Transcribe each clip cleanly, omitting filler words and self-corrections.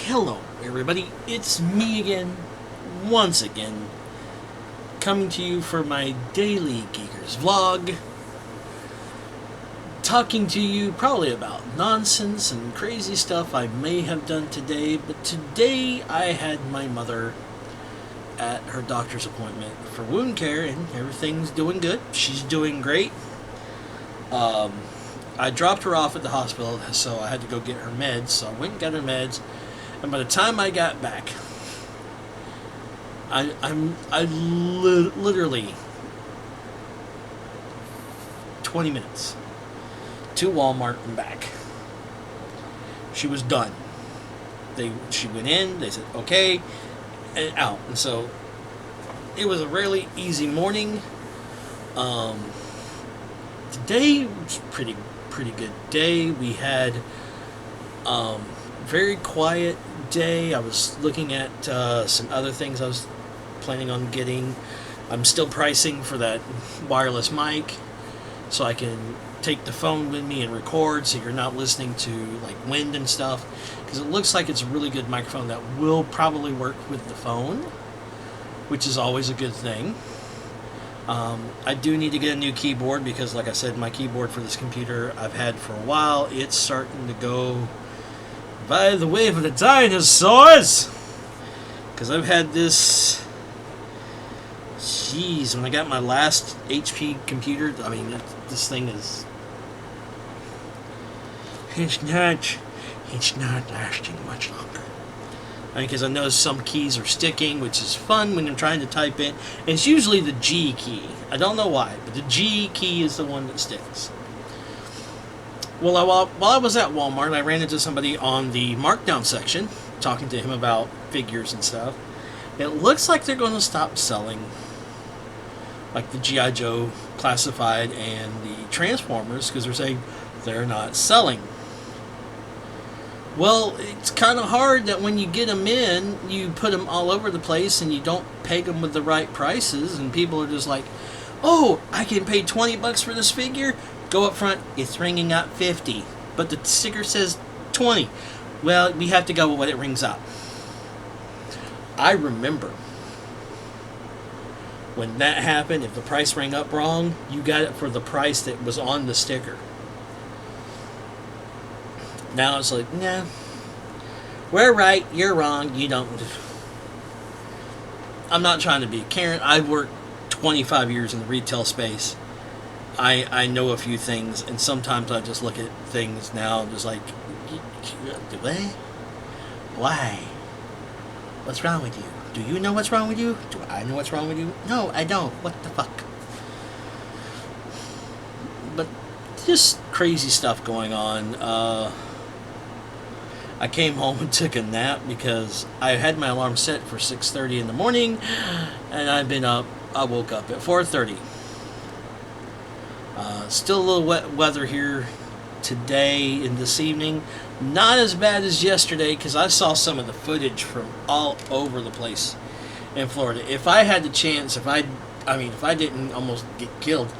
Hello, everybody. It's me again, once again, coming to you for my daily Geek3rs vlog. Talking to you probably about nonsense and crazy stuff I may have done today, but today I had my mother at her doctor's appointment for wound care, and everything's doing good. She's doing great. I dropped her off at the hospital, so I had to go get her meds, so I went and got her meds. And by the time I got back, literally 20 minutes to Walmart and back. She was done. She went in, they said okay, and out. And so it was a really easy morning. Today was pretty good day. We had very quiet day. I was looking at some other things I was planning on getting. I'm still pricing for that wireless mic so I can take the phone with me and record so you're not listening to like wind and stuff, because it looks like it's a really good microphone that will probably work with the phone, which is always a good thing. I do need to get a new keyboard because, like I said, my keyboard for this computer I've had for a while, it's starting to go by the way of the dinosaurs. Because I've had this, jeez, when I got my last HP computer, I mean, this thing is, it's not lasting much longer. Because I know some keys are sticking, which is fun when I'm trying to type in. And it's usually the G key. I don't know why, but the G key is the one that sticks. Well, while I was at Walmart, I ran into somebody on the markdown section, talking to him about figures and stuff. It looks like they're going to stop selling, like the G.I. Joe Classified and the Transformers, because they're saying they're not selling. Well, it's kind of hard that when you get them in, you put them all over the place and you don't peg them with the right prices, and people are just like, oh, I can pay $20 for this figure? Go up front, it's ringing up 50, but the sticker says 20. Well, we have to go with what it rings up. I remember when that happened, if the price rang up wrong, you got it for the price that was on the sticker. Now it's like, nah, we're right, you're wrong, you don't. I'm not trying to be a Karen. I've worked 25 years in the retail space. I know a few things, and sometimes I just look at things now and just like, what? Why? What's wrong with you? Do you know what's wrong with you? Do I know what's wrong with you? No, I don't. What the fuck? But just crazy stuff going on. I came home and took a nap because I had my alarm set for 6:30 in the morning, and I've been up. I woke up at 4:30. Still a little wet weather here today and this evening. Not as bad as yesterday, because I saw some of the footage from all over the place in Florida. If I had the chance, if I didn't almost get killed,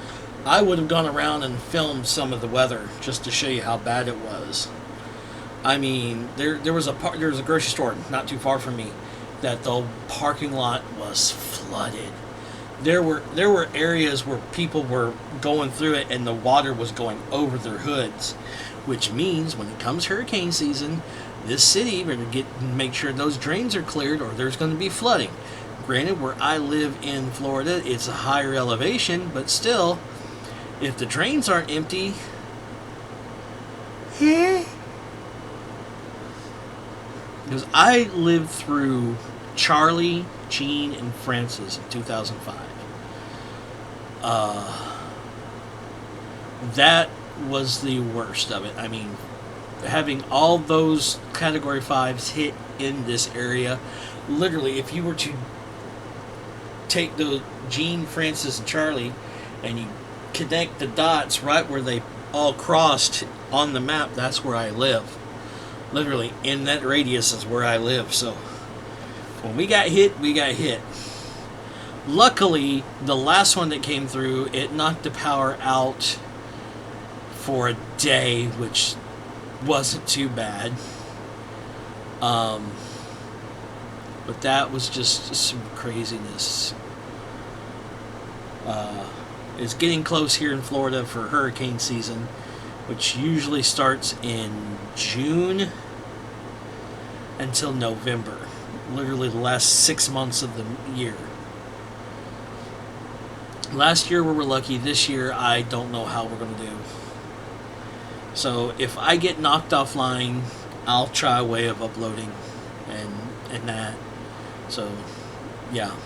I would have gone around and filmed some of the weather just to show you how bad it was. I mean, there was a grocery store not too far from me that the parking lot was flooded. There were areas where people were going through it and the water was going over their hoods, which means when it comes hurricane season, this city better make sure those drains are cleared or there's going to be flooding. Granted, where I live in Florida, it's a higher elevation, but still, if the drains aren't empty, because I lived through Charlie, Gene, and Francis in 2005. That was the worst of it. I mean, having all those Category 5s hit in this area, literally, if you were to take the Gene, Francis, and Charlie, and you connect the dots right where they all crossed on the map, that's where I live. Literally, in that radius is where I live. So when we got hit, we got hit. Luckily, the last one that came through, it knocked the power out for a day, which wasn't too bad. But that was just some craziness. It's getting close here in Florida for hurricane season, which usually starts in June until November. Literally the last 6 months of the year. Last year we were lucky. This year I don't know how we're going to do. So if I get knocked offline, I'll try a way of uploading and that. So, yeah.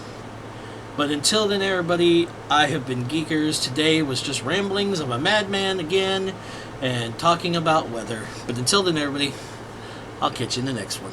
But until then, everybody, I have been Geek3rs. Today was just ramblings of a madman again and talking about weather. But until then, everybody, I'll catch you in the next one.